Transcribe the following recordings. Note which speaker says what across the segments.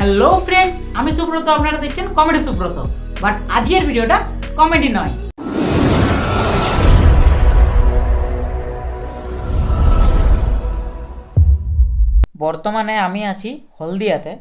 Speaker 1: Hello friends, আমি সুব্রত, আপনারা দেখছেন কমেডি সুব্রত। বাট আজকের ভিডিওটা কমেডি নয়। বর্তমানে আমি আছি হলদিয়াতে।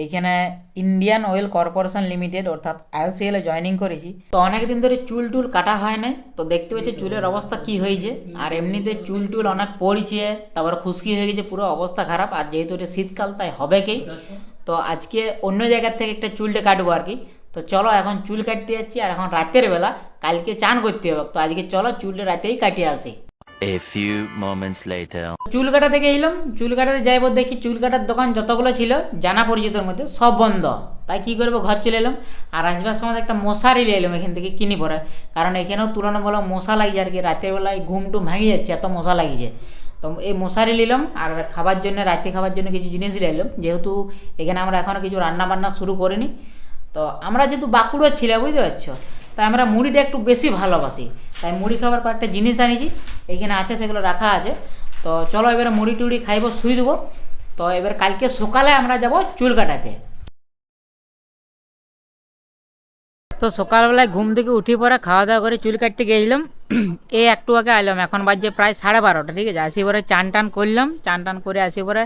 Speaker 1: এইখানে ইন্ডিয়ান অয়েল কর্পোরেশন লিমিটেড অর্থাৎ আইওসিএল এ জয়েনিং করেছি। তো অনেকদিন ধরে চুল টুল কাটা হয় না, তো দেখতে পাচ্ছি চুলের অবস্থা কি হয়েছে। আর এমনিতে চুল টুল অনেক পড়েছে, তারপর খুশকি হয়ে গেছে, পুরো অবস্থা খারাপ। আর যেহেতু এটা শীতকাল তাই হবে কি, তো আজকে অন্য জায়গার থেকে একটা চুলটা কাটবো আর কি। তো চলো এখন চুল কাটতে যাচ্ছি, আর এখন রাতের বেলা, কালকে চান করতে হবে, তো আজকে চলো চুলটা রাতেই কাটিয়ে আসি।
Speaker 2: A few moments later.
Speaker 1: চুল কাটা থেকে এলাম, চুল কাটাতে যাইব, দেখছি চুল কাটার দোকান যতগুলো ছিল জানা পরিচিতর মধ্যে সব বন্ধ। তাই কি করবো, ঘর চলে এলাম। আর আসবার সময় একটা মশারি নিয়ে এলাম এখান থেকে কিনি পরে, কারণ এখানেও তুলনামূলক মশা লাগিয়েছে আর কি। রাতের বেলায় ঘুম টুম ভাঙিয়ে যাচ্ছে, এত মশা লাগিয়েছে। তো এই মশারি নিলাম, আর খাবার জন্য, রাতে খাবার জন্য কিছু জিনিস নিলাম, যেহেতু এখানে আমরা এখনও কিছু রান্না বান্না শুরু করিনি। তো আমরা যেহেতু বাঁকুড়া ছিলাম, বুঝতে পারছো, তাই আমরা মুড়িটা একটু বেশি ভালোবাসি, তাই মুড়ি খাবার কয়েকটা জিনিস আনিছি, এইখানে আছে, সেগুলো রাখা আছে। তো চলো এবারে মুড়ি টুড়ি খাইব, শুই দেবো। তো এবার কালকে সকালে আমরা যাব চুল কাটাতে। তো সকালবেলায় ঘুম থেকে উঠে পরে খাওয়া দাওয়া করে চুল কাটতে গেছিলাম। এই একটু আগে আইলাম, এখন বাজছে প্রায় 12:30, ঠিক আছে। আসি পরে চান টান করলাম, চান টান করে আসি পরে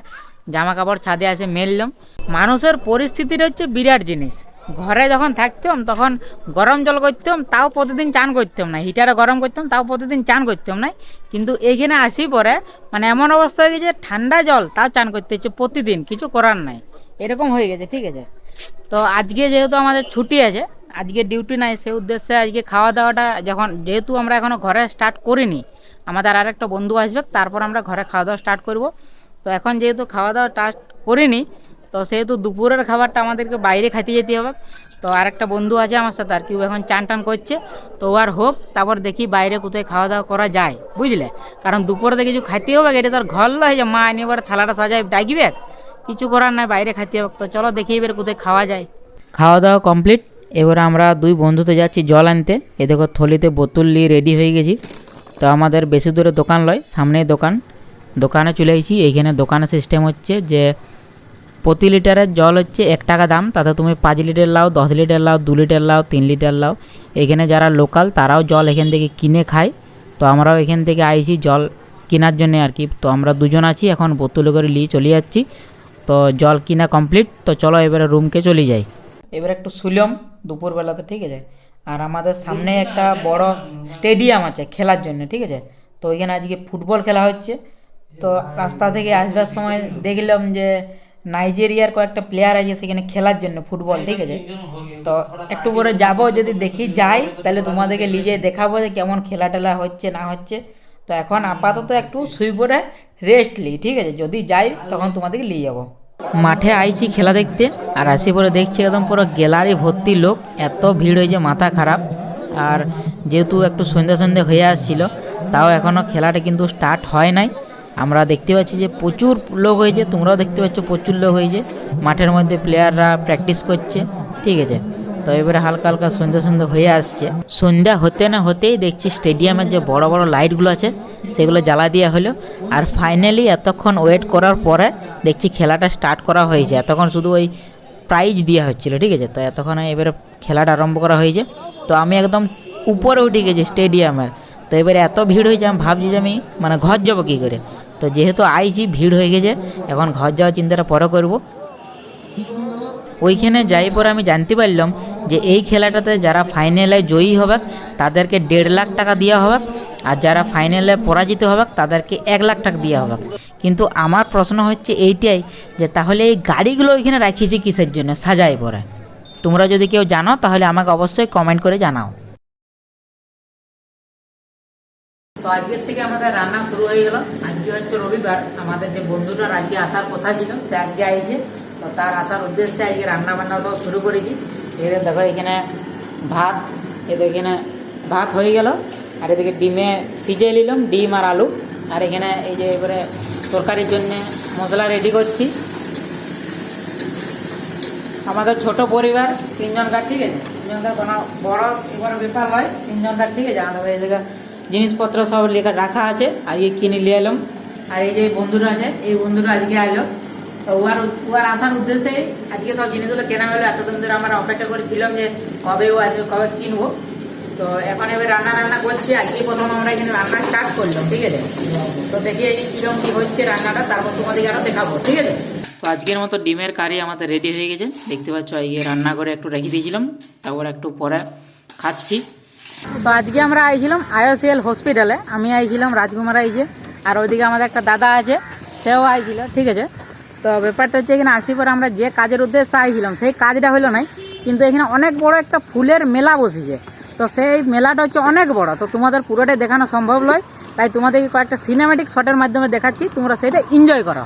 Speaker 1: জামা কাপড় ছাদে আসে মেললাম। মানুষের পরিস্থিতিটা হচ্ছে বিরাট জিনিস। ঘরে যখন থাকতাম তখন গরম জল করতাম, তাও প্রতিদিন চান করতাম না, হিটারে গরম করতাম, তাও প্রতিদিন চান করতাম না। কিন্তু এইখানে আসি পরে মানে এমন অবস্থা হয়ে গেছে, ঠান্ডা জল তাও চান করতে হচ্ছে প্রতিদিন, কিছু করার নাই, এরকম হয়ে গেছে, ঠিক আছে। তো আজকে যেহেতু আমাদের ছুটি আছে, আজকে ডিউটি নাই, সেই উদ্দেশ্যে আজকে খাওয়া দাওয়াটা যখন, যেহেতু আমরা এখনও ঘরে স্টার্ট করিনি, আমাদের আর একটা বন্ধু আসবে, তারপর আমরা ঘরে খাওয়া দাওয়া স্টার্ট করব। তো এখন যেহেতু খাওয়া দাওয়া স্টার্ট করিনি, তো সেহেতু দুপুরের খাবারটা আমাদেরকে বাইরে খাইতে যেতে হবে। তো আরেকটা বন্ধু আছে আমার সাথে আর কি, ও এখন চান টান করছে, তো আর হোক, তারপর দেখি বাইরে কোথায় খাওয়া দাওয়া করা যায়, বুঝলে। কারণ দুপুরে কিছু খাইতে হবে, এটা তার ঘর লয় যে মা এনে এবার থালাটা সাজায় ডাকবে, কিছু করার নাই, বাইরে খাইতে হবে। তো চলো দেখি এবার কোথায় খাওয়া যায়। খাওয়া দাওয়া কমপ্লিট, এবারে আমরা দুই বন্ধুতে যাচ্ছি জল আনতে। এ দেখো থলিতে বোতল নিয়ে রেডি হয়ে গেছি। তো আমাদের বেশি দূরে দোকান লয়, সামনেই দোকান, দোকানে চলে এসেছি। এইখানে দোকানের সিস্টেম হচ্ছে যে প্রতি লিটারের জল হচ্ছে 1 টাকা দাম, তাতে তুমি 5 লিটার লাও, 10 লিটার লাও, 2 লিটার লাও, 3 লিটার লাও। এখানে যারা লোকাল তারাও জল এখান থেকে কিনে খায়। তো আমরাও এখান থেকে আইছি জল কেনার জন্য আর কি। তো আমরা দুজন আছি, এখন বোতলে করে নিয়ে চলে যাচ্ছি। তো জল কিনা কমপ্লিট, তো চলো এবারে রুমকে চলে যাই। এবার একটু শুলাম দুপুরবেলাতে, ঠিক আছে। আর আমাদের সামনে একটা বড় স্টেডিয়াম আছে খেলার জন্য, ঠিক আছে। তো ওইখানে আজকে ফুটবল খেলা হচ্ছে। তো রাস্তা থেকে আসবার সময় দেখলাম যে নাইজেরিয়ার কয়েকটা প্লেয়ার আছে সেখানে খেলার জন্য ফুটবল, ঠিক আছে। তো একটু পরে যাব, যদি দেখি যাই তাহলে তোমাদেরকে নিজে দেখাবো যে কেমন খেলা টেলা হচ্ছে না হচ্ছে। তো এখন আপাতত একটু শুই পরে রেস্ট নিই, ঠিক আছে। যদি যাই তখন তোমাদেরকে নিয়ে যাবো। মাঠে আইছি খেলা দেখতে, আর আসি পরে দেখছি একদম পুরো গ্যালারি ভর্তি লোক, এত ভিড় হয়েছে মাথা খারাপ। আর যেহেতু একটু সন্ধ্যা সন্ধ্যা হয়ে আসছিল, তাও এখনও খেলাটা কিন্তু স্টার্ট হয় নাই। আমরা দেখতে পাচ্ছি যে প্রচুর লোক হয়েছে, তোমরাও দেখতে পাচ্ছ প্রচুর লোক হয়েছে। মাঠের মধ্যে প্লেয়াররা প্র্যাকটিস করছে, ঠিক আছে। তো এবারে হালকা হালকা সন্ধ্যা সন্ধ্যা হয়ে আসছে। সন্ধ্যা হতে না হতেই দেখছি স্টেডিয়ামের যে বড় বড় লাইটগুলো আছে সেগুলো জ্বালা দেওয়া হলো। আর ফাইনালি এতক্ষণ ওয়েট করার পরে দেখছি খেলাটা স্টার্ট করা হয়েছে। এতক্ষণ শুধু ওই প্রাইজ দেওয়া হচ্ছিলো, ঠিক আছে। তো এতক্ষণ এবারে খেলাটা আরম্ভ করা হয়েছে। তো আমি একদম উপরে উঠে গেছি স্টেডিয়ামের। তো এবারে এত ভিড় হয়েছে, আমি ভাবছি যে আমি মানে ঘর যাবো কী করে। তো যেহেতু আইছি, ভিড় হয়ে গেছে, এখন ঘর যাওয়ার চিন্তাটা পরে করবো। ওইখানে যাই পরে আমি জানতে পারলাম যে এই খেলাটাতে যারা ফাইনালে জয়ী হবে তাদেরকে 1.5 লাখ টাকা দেওয়া হবে, আর যারা ফাইনালে পরাজিত হবে তাদেরকে 1 লাখ টাকা দেওয়া হবে। কিন্তু আমার প্রশ্ন হচ্ছে এইটাই যে তাহলে এই গাড়িগুলো ওইখানে রাখিয়েছি কিসের জন্য সাজাই পরে? তোমরা যদি কেউ জানো তাহলে আমাকে অবশ্যই কমেন্ট করে জানাও। তো আজকের থেকে আমাদের রান্না শুরু হয়ে গেল। আজকে হচ্ছে রবিবার, আমাদের যে বন্ধুটার আজকে আসার কথা ছিল সে আজকে আইছে। তো তার আসার উদ্দেশ্যে আজকে রান্না বান্না তো শুরু করেছি। এখানে দেখো এখানে ভাত, এখানে ভাত হয়ে গেল, আর এদিকে ডিমে সিজে নিলাম, ডিম আর আলু। আর এখানে এই যে এবারে তরকারির জন্যে মশলা রেডি করছি। আমাদের ছোট পরিবার, 3 জনকার, ঠিক আছে। 3 জনকার কোনো বড় এবার ব্যাপার হয়, 3 জনকার, ঠিক আছে। আমাদের এই জায়গায় জিনিসপত্র সব লেখা রাখা আছে, আজকে কিনে নিয়ে এলাম। আর এই যে বন্ধুরা আছে, এই বন্ধুরা আজকে আইলো। তো ওর আসার উদ্দেশ্যে আজকে সব জিনিসগুলো কেনা হলো। এতদিন ধরে আমরা অপেক্ষা করেছিলাম যে কবে ও আসবে, কবে কিনবো। তো এখন এবার রান্না করছি। আজকে প্রথম আমরা এখানে রান্না স্টার্ট করলাম, ঠিক আছে। তো দেখি কিরকম কি হচ্ছে রান্নাটা, তারপর তোমাদেরকে আরও দেখাবো, ঠিক আছে। তো আজকের মতো ডিমের কারি আমাদের রেডি হয়ে গেছে, দেখতে পাচ্ছ। এই রান্না করে একটু রেখে দিয়েছিলাম, তারপর একটু পরে খাচ্ছি। তো আজকে আমরা আইছিলাম IOCL হসপিটালে। আমি আইছিলাম, রাজকুমার আইছে, আর ওইদিকে আমাদের একটা দাদা আছে, সেও আইছিল, ঠিক আছে। তো ব্যাপারটা হচ্ছে এখানে আসি পরে আমরা যে কাজের উদ্দেশ্যে আইছিলাম সেই কাজটা হলো নাই, কিন্তু এখানে অনেক বড় একটা ফুলের মেলা বসেছে। তো সেই মেলাটা হচ্ছে অনেক বড়, তো তোমাদের পুরোটাই দেখানো সম্ভব নয়, তাই তোমাদেরকে কয়েকটা সিনেম্যাটিক শটের মাধ্যমে দেখাচ্ছি, তোমরা সেটা এনজয় করো।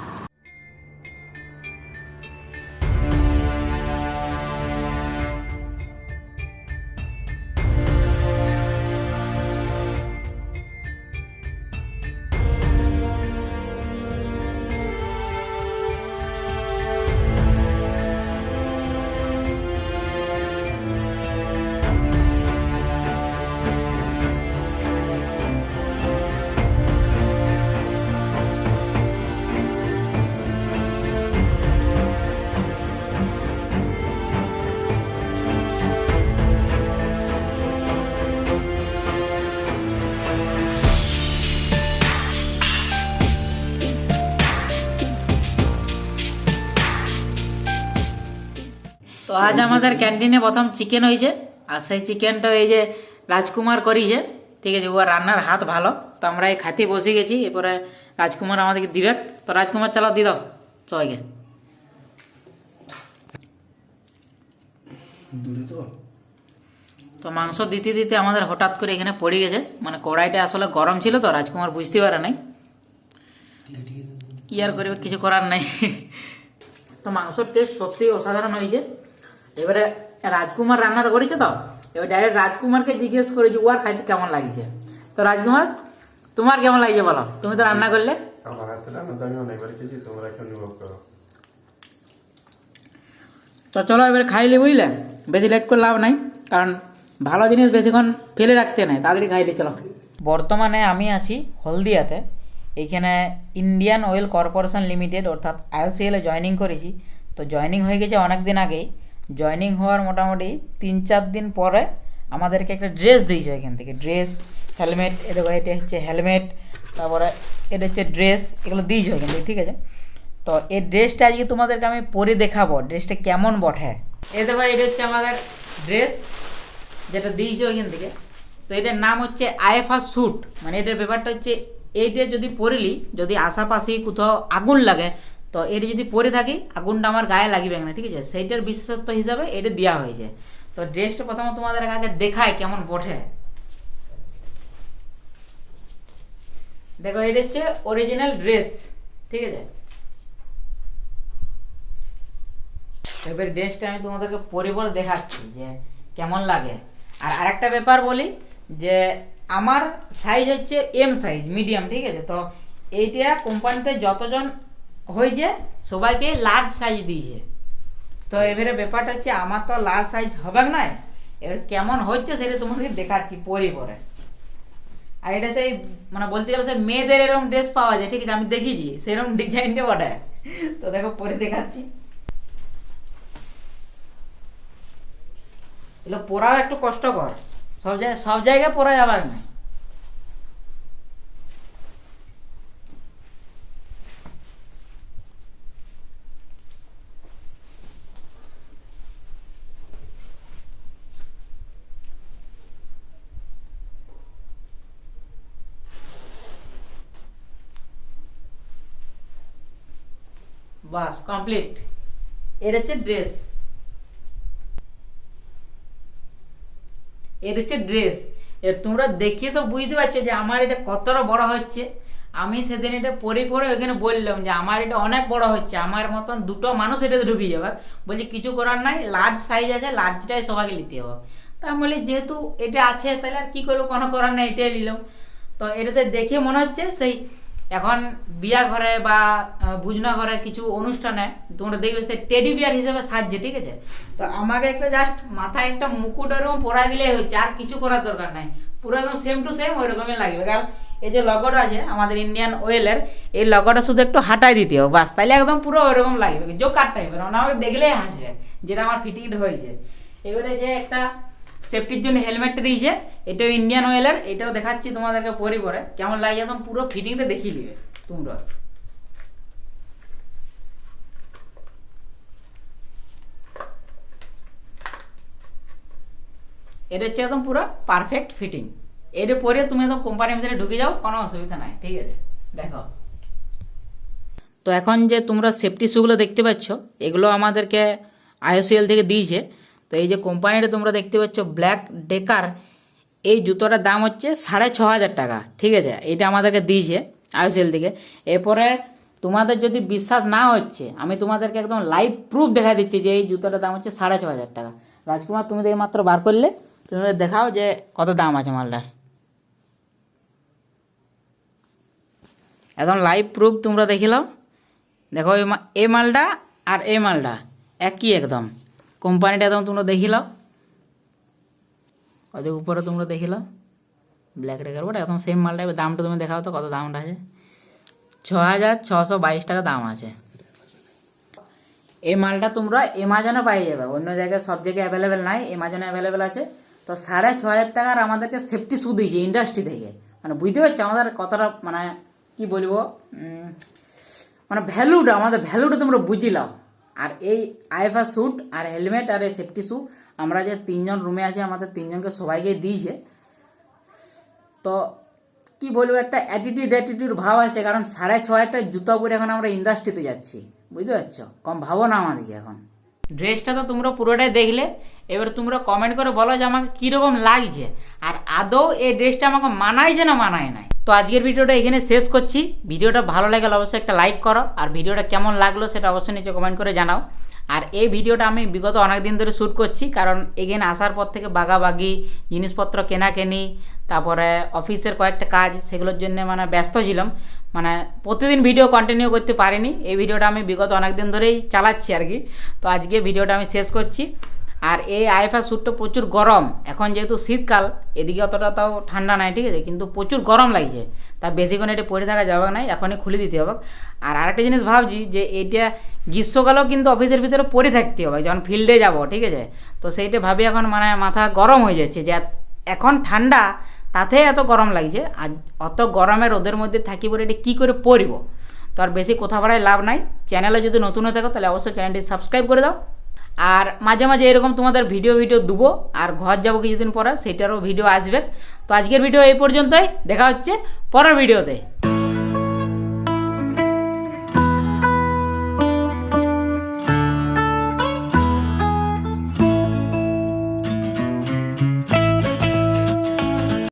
Speaker 1: তো আজ আমাদের ক্যান্টিনে প্রথম চিকেন হয়েছে, আর সেই চিকেনটা এই যে রাজকুমার করিছে, ঠিক আছে। ও রান্নার হাত ভালো, তো আমরা এই খাতে বসে গেছি। এরপরে রাজকুমার আমাদেরকে দিবে। তো রাজকুমার চালাও, দিয়ে দাও সবাইকে। তো মাংস দিতে দিতে আমাদের হঠাৎ করে এখানে পড়ে গেছে, মানে কড়াইটা আসলে গরম ছিল, তো রাজকুমার বুঝতে পারে নাই। কি আর করবে, কিছু করার নাই। তো মাংসর টেস্ট সত্যিই অসাধারণ হয়েছে। এবারে রাজকুমার রান্নাটা করেছে, তো এবার ডাইরেক্ট রাজকুমারকে জিজ্ঞেস করেছি ওর খাইতে কেমন লাগছে। তো রাজকুমার, তোমার কেমন লাগছে বলো, তুমি তো রান্না করলে।
Speaker 3: আমার হাতে রান্না তো আমি অনেকবার খেয়েছি, তোমরা কি অনুভব করো?
Speaker 1: তো চলো এবারে খাইলে, বুঝলে, বেশি লেট করে লাভ নাই, কারণ ভালো জিনিস বেশিক্ষণ ফেলে রাখতে নাই, তাড়াতাড়ি খাইলে চলো। বর্তমানে আমি আছি হলদিয়াতে। এইখানে ইন্ডিয়ান অয়েল কর্পোরেশন লিমিটেড অর্থাৎ IOCL-এ জয়েনিং করেছি। তো জয়েনিং হয়ে গেছে অনেক দিন আগেই। জয়েনিং হওয়ার মোটামুটি 3-4 দিন পরে আমাদেরকে একটা ড্রেস দিয়েছে এখান থেকে, ড্রেস, হেলমেট। এটা হচ্ছে হেলমেট, তারপরে এটা হচ্ছে ড্রেস, এগুলো দিয়েছে এখান থেকে, ঠিক আছে। তো এই ড্রেসটা আজকে তোমাদেরকে আমি পরে দেখাবো ড্রেসটা কেমন বটে। এটা ভাই, এটা হচ্ছে আমাদের ড্রেস যেটা দিয়েছে ওইখান থেকে। তো এটার নাম হচ্ছে IFR স্যুট। মানে এটার ব্যাপারটা হচ্ছে এইটা যদি পরিলি, যদি আশাপাশি কোথাও আগুন লাগে, তো এটা যদি পরে থাকি আগুনটা আমার গায়ে লাগবে না, ঠিক আছে। সেইটার বিশেষত্ব হিসাবে এটা দেওয়া হয়েছে। তো ড্রেসটা প্রথমে তোমাদের আগে দেখায় কেমন বটে। দেখো, এটা হচ্ছে অরিজিনাল ড্রেস, ঠিক আছে। এবার ড্রেসটা আমি তোমাদেরকে পরে বলে দেখাচ্ছি যে কেমন লাগে। আর আরেকটা ব্যাপার বলি, যে আমার সাইজ হচ্ছে M সাইজ, মিডিয়াম, ঠিক আছে। তো এইটা কোম্পানিতে যতজন হয়েছে সবাইকে লার্জ সাইজ দিয়েছে। তো এবারে ব্যাপারটা হচ্ছে আমার তো লার্জ সাইজ হবে না, এবার কেমন হচ্ছে সেটা তোমাদেরকে দেখাচ্ছি পরে পরে। আর এটা সেই মানে বলতে গেলে সেই মেয়েদের এরকম ড্রেস পাওয়া যায়, ঠিক আছে, আমি দেখেছি সেরকম ডিজাইনটা বটে। তো দেখো পরে দেখাচ্ছি। এগুলো পরাও একটু কষ্টকর, সব জায়গায় পরা যাবে না। বাস কমপ্লিট। এর হচ্ছে ড্রেস, এর হচ্ছে ড্রেস। এর তোমরা দেখিয়ে তো বুঝতে পারছো যে আমার এটা কতটা বড় হচ্ছে। আমি সেদিন এটা পরে পরে ওইখানে বললাম যে আমার এটা অনেক বড় হচ্ছে, আমার মতন দুটো মানুষ এটাতে ঢুকে যাবে। বলছি কিছু করার নাই, লার্জ সাইজ আছে, লার্জটাই সবাইকে নিতে হবে। তা আমি বলি যেহেতু এটা আছে তাহলে আর কী করবো, কোনো করার নেই, এটাই নিলাম। তো এটাতে দেখে মনে হচ্ছে সেই এখন বিয়া ঘরে বা বুঝনা ঘরে কিছু অনুষ্ঠানে তোমরা দেখবে সে টেডি বিয়ার হিসেবে সাজছে, ঠিক আছে। তো আমাকে একটা জাস্ট মাথায় একটা মুকুট এরকম পরাই দিলেই হচ্ছে, আর কিছু করার দরকার নাই। পুরো একদম সেম টু সেম ওই রকমই লাগবে, কারণ এই যে লগোটা আছে আমাদের ইন্ডিয়ান অয়েলের, এই লগোটা শুধু একটু হাঁটাই দিতে হবে বাস, তাহলে একদম পুরো ওইরকম লাগবে জোকার টাইপের, মানে আমাকে দেখলেই হাসবে যেটা আমার ফিটিং হয়েছে। এবারে যে একটা সেফটির জন্য হেলমেটটা দিয়েছে, এটাও ইন্ডিয়ান অয়েলের, এটাও দেখাচ্ছি তোমাদেরকে পরে পরে কেমন লাগে, একদম পুরো ফিটিংটা দেখিয়ে নিবে তোমরা। এটা হচ্ছে একদম পুরো পারফেক্ট ফিটিং। এর পরে তুমি একদম কোম্পানির ভিতরে ঢুকে যাও, কোনো অসুবিধা নাই, ঠিক আছে। দেখো তো এখন যে তোমরা সেফটি শুগুলো দেখতে পাচ্ছ, এগুলো আমাদেরকে আইওসিএল থেকে দিয়েছে। তো এই যে কোম্পানিটা তোমরা দেখতে পাচ্ছ ব্ল্যাক ডেকার, এই জুতোটার দাম হচ্ছে 6,500 টাকা, ঠিক আছে। এটা আমাদেরকে দিয়েছে আইওসিএল থেকে। এরপরে তোমাদের যদি বিশ্বাস না হচ্ছে, আমি তোমাদেরকে একদম লাইভ প্রুফ দেখা দিচ্ছি যে এই জুতোটার দাম হচ্ছে 6,500 টাকা। রাজকুমার তুমি দেখে মাত্র বার করলে, তুমি দেখাও যে কত দাম আছে মালটার। একদম লাইভ প্রুফ তোমরা দেখে নাও। দেখো এই মালটা আর এই মালটা একই একদম, কোম্পানিটা একদম তোমরা দেখে নাও, ওদের উপরে তোমরা দেখে নাও ব্ল্যাক রেকার ওটা একদম সেম মালটা। দামটা তুমি দেখাও তো কত দামটা আছে, 6,622 টাকা দাম আছে। এই মালটা তোমরা অ্যামাজনে পাই যাবে, অন্য জায়গায় সব জায়গায় অ্যাভেলেবেল নাই, অ্যামাজনে অ্যাভেলেবেল আছে। তো 6,500 টাকার আমাদেরকে সেফটি শু দিয়েছে ইন্ডাস্ট্রি থেকে, মানে বুঝতে পারছো আমাদের কতটা মানে কি বলবো, মানে ভ্যালুটা, আমাদের ভ্যালুটা তোমরা বুঝিলাম। আর এই আইফা স্যুট আর হেলমেট আর এই সেফটি শু আমরা যে 3জন রুমে আছি, আমাদের 3জনকে সবাইকে দিয়েছে। তো কি বলবো, একটা অ্যাটিটিউড ভাব আছে, কারণ 6,500 টাকা জুতো পরে এখন আমরা ইন্ডাস্ট্রিতে যাচ্ছি, বুঝতে পারছো, কম ভাবো না আমাদেরকে। এখন ড্রেসটা তো তোমরা পুরোটাই দেখলে, এবার তোমরা কমেন্ট করে বলো যে আমাকে কীরকম লাগছে, আর আদৌ এই ড্রেসটা আমাকে মানাইছে না মানায় নাই। তো আজকের ভিডিওটা এখানে শেষ করছি। ভিডিওটা ভালো লাগলে অবশ্যই একটা লাইক করো, আর ভিডিওটা কেমন লাগলো সেটা অবশ্যই নিচে কমেন্ট করে জানাও। আর এই ভিডিওটা আমি বিগত অনেক দিন ধরে শ্যুট করছি, কারণ এখানে আসার পর থেকে বাগাবাগি, জিনিসপত্র কেনাকেনি, তারপরে অফিসের কয়েকটা কাজ, সেগুলোর জন্য মানে ব্যস্ত ছিলাম, মানে প্রতিদিন ভিডিও কন্টিনিউ করতে পারিনি। এই ভিডিওটা আমি বিগত অনেক দিন ধরেই চালাচ্ছি আর কি। তো আজকে ভিডিওটা আমি শেষ করছি। আর এই আইফা স্যুটটা প্রচুর গরম, এখন যেহেতু শীতকাল, এদিকে অতটা তাও ঠান্ডা নাই, ঠিক আছে, কিন্তু প্রচুর গরম লাগছে, তা বেশিক্ষণ এটা পরে থাকা যাবে নাই, এখনই খুলে দিতে হবে। আর আরেকটা জিনিস ভাবছি যে এটা গ্রীষ্মকালেও কিন্তু অফিসের ভিতরে পরে থাকতে হবে যখন ফিল্ডে যাব, ঠিক আছে। তো সেইটা ভাবি এখন মানে মাথা গরম হয়ে যাচ্ছে যে এখন ঠান্ডা তাতে এত গরম লাগছে, আর অত গরমের রোদের মধ্যে থাকি পরে এটা কী করে পরব। তো আর বেশি কথা বাড়ায় লাভ নাই। চ্যানেলে যদি নতুন হয়ে থাকো তাহলে অবশ্যই চ্যানেলটি সাবস্ক্রাইব করে দাও। আর মাঝে মাঝে এরকম তোমাদের ভিডিও দেবো, আর ঘর যাবো কিছুদিন পরে, সেটারও ভিডিও আসবে। তো আজকের ভিডিও এই পর্যন্তই, দেখা হচ্ছে পরের ভিডিওতে।